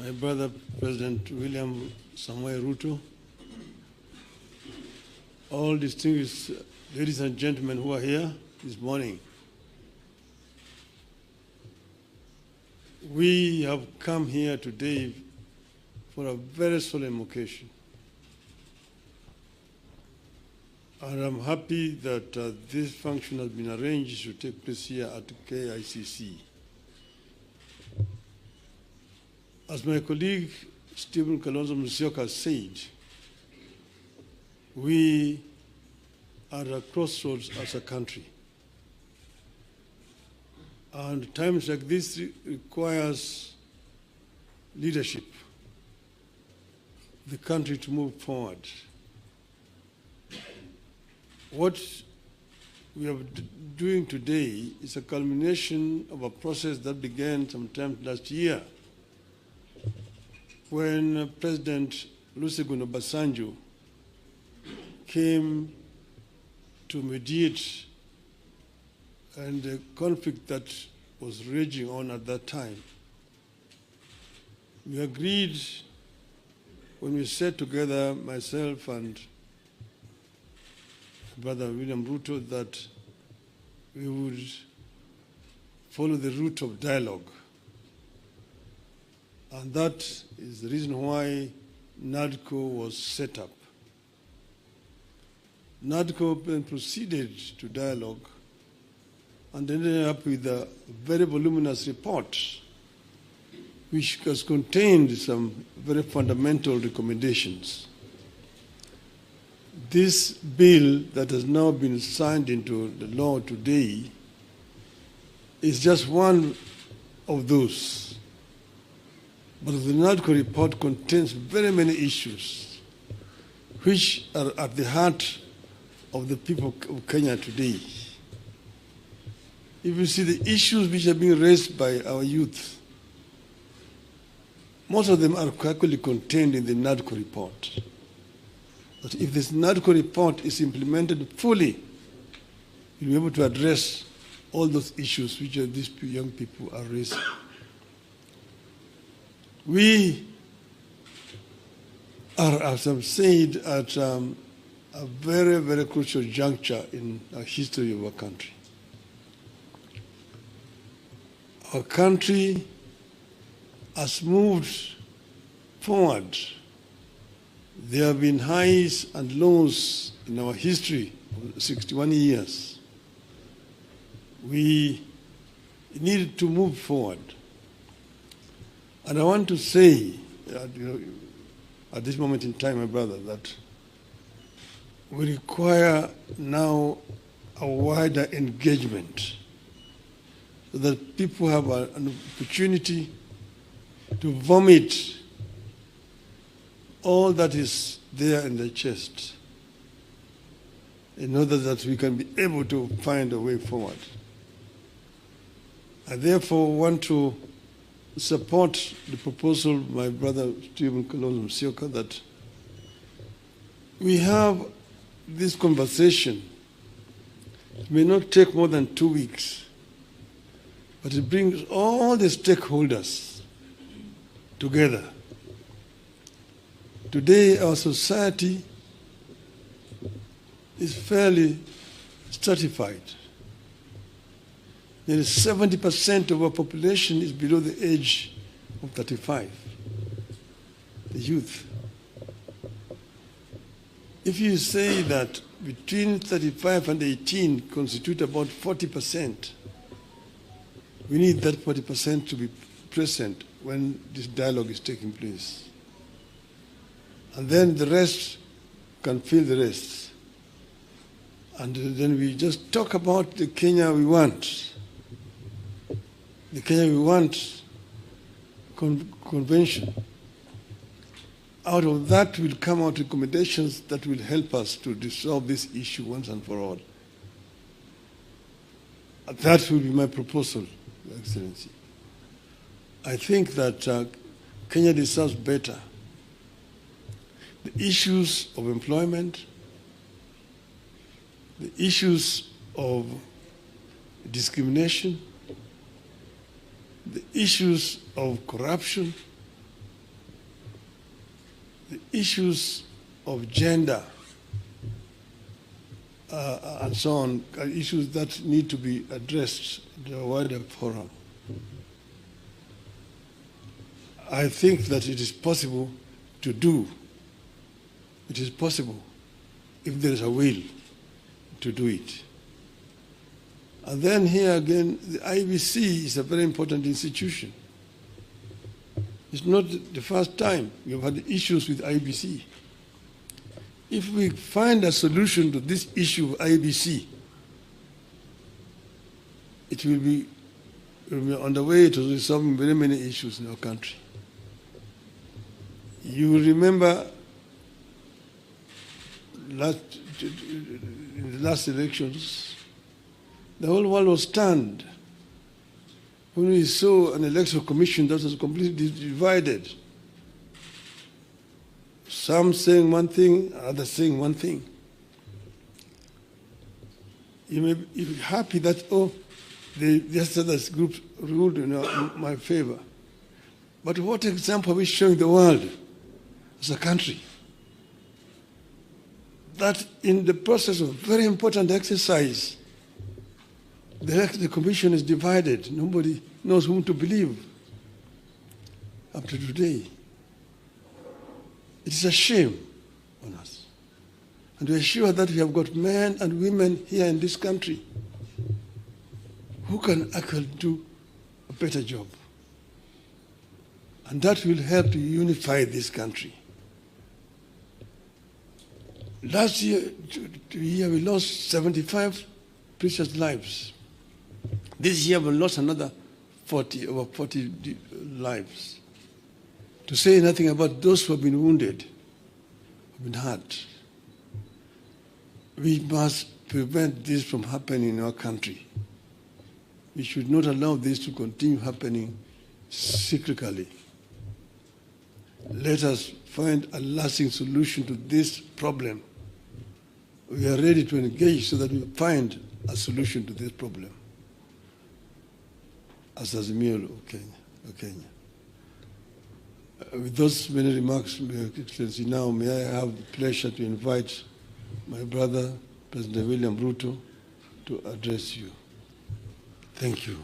my brother, President William Samoei Ruto, all distinguished ladies and gentlemen who are here this morning. We have come here today for a very solemn occasion. And I'm happy that this function has been arranged to take place here at KICC. As my colleague Stephen Kalonzo Musyoka said, we are at a crossroads as a country. And times like this requires leadership, the country to move forward. What we are doing today is a culmination of a process that began sometime last year when President Olusegun Obasanjo came to mediate and the conflict that was raging on at that time. We agreed when we sat together, myself and Brother William Ruto, that we would follow the route of dialogue. And that is the reason why NADCO was set up. NADCO then proceeded to dialogue and ended up with a very voluminous report which has contained some very fundamental recommendations. This bill that has now been signed into the law today is just one of those. But the NADCO report contains very many issues which are at the heart of the people of Kenya today. If you see the issues which are being raised by our youth, most of them are actually contained in the NADCO report. But if this NADCO report is implemented fully, you'll be able to address all those issues which these young people are raising. We are, as I've said, at a very, very crucial juncture in the history of our country. Our country has moved forward. There have been highs and lows in our history of 61 years. We needed to move forward. And I want to say, at this moment in time, my brother, that we require now a wider engagement so that people have an opportunity to vomit all that is there in the chest in order that we can be able to find a way forward. I therefore want to support the proposal of my brother Stephen Kalonzo Musyoka that we have this conversation. It may not take more than 2 weeks, but it brings all the stakeholders together. Today, our society is fairly stratified. Nearly 70% of our population is below the age of 35, the youth. If you say that between 35 and 18 constitute about 40%, we need that 40% to be present when this dialogue is taking place. And then the rest can fill the rest. And then we just talk about the Kenya we want. The Kenya we want convention. Out of that will come out recommendations that will help us to resolve this issue once and for all. That will be my proposal, Your Excellency. I think that Kenya deserves better. The issues of employment, the issues of discrimination, the issues of corruption, the issues of gender and so on are issues that need to be addressed in the wider forum. I think that it is possible to do. It is possible if there is a will to do it. And then here again, the IBC is a very important institution. It's not the first time we've had issues with IBC. If we find a solution to this issue of IBC, it will be on the way to resolving very many issues in our country. You will remember in the last elections, the whole world was stunned when we saw an electoral commission that was completely divided. Some saying one thing, others saying one thing. You may be happy that, the other group ruled in my favor. But what example are we showing the world as a country? That in the process of very important exercise, the commission is divided. Nobody knows whom to believe up to today. It is a shame on us. And we are sure that we have got men and women here in this country who can actually do a better job. And that will help to unify this country. Last year we lost 75 precious lives. This year we lost another over 40 lives. To say nothing about those who have been wounded, who have been hurt. We must prevent this from happening in our country. We should not allow this to continue happening cyclically. Let us find a lasting solution to this problem. We are ready to engage so that we find a solution to this problem. As Azimio of Kenya. With those many remarks, Your Excellency, now may I have the pleasure to invite my brother, President William Ruto, to address you. Thank you.